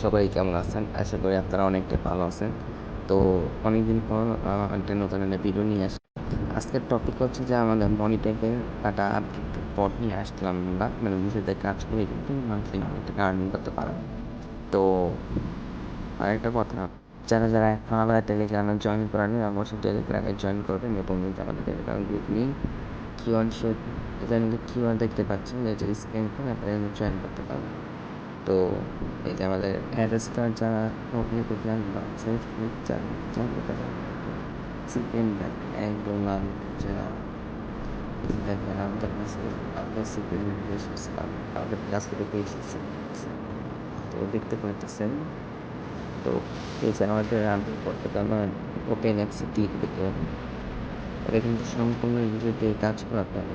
সবাই কেমন আছেন? আশা করি আপনারা অনেকটাই ভালো আছেন। তো অনেকদিন পর একটা নতুন একটা ভিডিও নিয়ে আজকের টপিক হচ্ছে যে আমাদের মনিটরের একটা আপডেট পড নিয়ে আসলাম আমরা। মানে নিজেদের কাজ করে কিন্তু মান্থলি থেকে আর্নিং করতে পারেন। তো আরেকটা কথা, যারা এখন আমাদের টেলিগ্রামে জয়েন করেনি অবশ্যই টেলিগ্রামে জয়েন করবেন এবং আমাদের Telegram group link QR QR দেখতে পাচ্ছেন যে স্ক্রিনে আপনারা জয়েন করতে পারবেন। তো এই যে আমাদের অ্যাড্রেসটা যারা নতুন করবেন বা সেকেন্ড একদম যারা দেখেন আমাদের কাছে আপনার সেকেন্ড আমাদের কাছ থেকে পেয়েছি। তো দেখতে পাচ্ছেন, তো এই যে আমাদের রান্নার করতে আমার ওপেন অ্যাপসে ক্লিক করতে হবে। এটা কিন্তু সম্পূর্ণ নিজেদের কাজ করাতে হবে।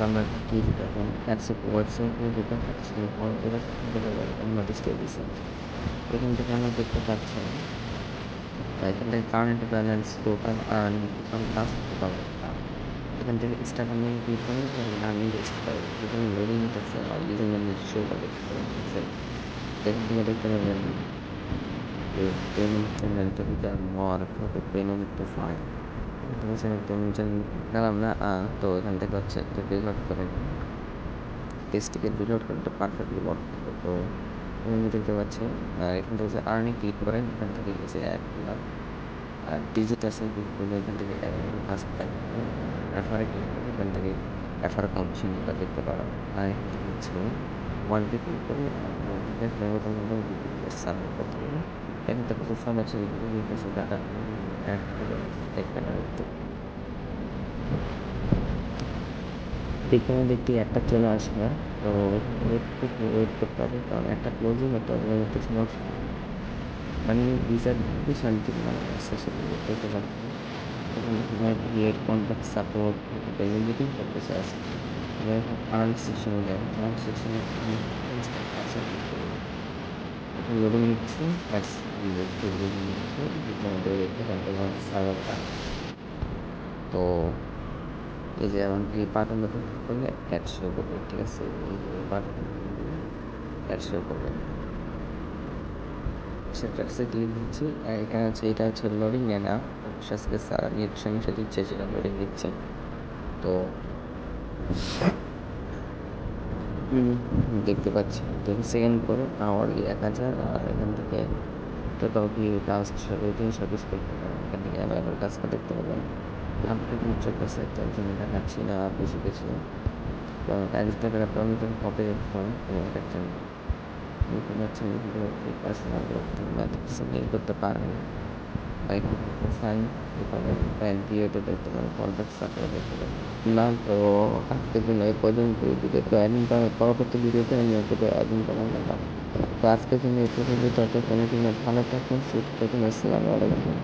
আমরা কি দেখুন অ্যাপসে ওয়েবসাইটে যেটা আমরা ডিসপ্লে দিচ্ছি, এখান থেকে আমরা দেখতে পাচ্ছি এখান থেকে current balance total earn last total এখান থেকে স্টার্ট আমি ক্লিক করি আর্নিং দেখতে পারি যেখানে লোডিং হতেছে বিভিন্ন শো করে এখান থেকে দেখতে পাবেন পেমেন্ট চ্যানেল মর পেমেন্ট প্রোফাইল পেমেন্ট চ্যানেল গেলাম না। তো এখান থেকে হচ্ছে একটা রিলোড করে টেস্ট টিকেট রিলোড করতে পারফেক্টলি ওয়ার্ক করবে। তো এখানে দেখতে পাচ্ছি এখান থেকে আর্নিং ক্লিক করেন, এখান থেকে গেছে অ্যাড আর ডিজিট আছে এখান থেকে রেফারে ক্লিক করে এখান থেকে রেফার কমিশনটা দেখতে পারো। আর এখান থেকে হচ্ছে ওয়ানকে ক্লিক করে সাবমিট করতে হবে। এখান থেকে প্রোফাইল আছে ডাটা অ্যাড করে দেখবেন। এখানে দেখতে একটা চলে আসবে, তো একটু ওয়েট করতে হবে কারণ একটা ক্লোজিং হতে হবে কিছু মানে ভিসার শান্তি করতে পারবে। ক্রিয়েট কন্ট্যাক্ট সাপোর্ট এভরিথিং করতেছে আছে। আর্ন সেকশনে যাই, আর্ন সেকশনে আছে লোডিং নিচ্ছে তো এই যে এমন এই বাটন করলে অ্যাড শো করবে, ঠিক আছে? এই বাটন অ্যাড শো করবে সেটা ক্লিক দিচ্ছি। আর এখানে হচ্ছে এটা হচ্ছে লোডিং নেয় না, আজকে নেট সমস্যা দিচ্ছে সেটা লোডিং দিচ্ছে। তো দেখতে পাচ্ছি 10 সেকেন্ড করে আওয়ারলি 1000 আর এখান থেকে টোটাল ভিউ টাস্ক 320 করতে পারেন। এখান থেকে অ্যাভেলেবল টাস্কটা দেখতে পাবেন। আপনি কিন্তু চলতেছে তার জন্য দেখাচ্ছি না বেশি কিছু, কারণ অ্যাডিশনাল আপনাদের কপি দেখছেন হচ্ছে পার্সোনাল করতে পারেন। ফাইন দিয়ে দেখতে পারেন কন্ট্যাক্ট সার্কেল দেখতে পারেন না। তো আজকের জন্য এই পর্যন্ত ভিডিওতে অ্যাডিং করার পরবর্তী ভিডিওতে আমি আপনাকে অ্যাডিং করার তো আজকের জন্য এই পর্যন্ত ভালো থাকুন, সুস্থ থাকুন। আসসালামু আলাইকুম।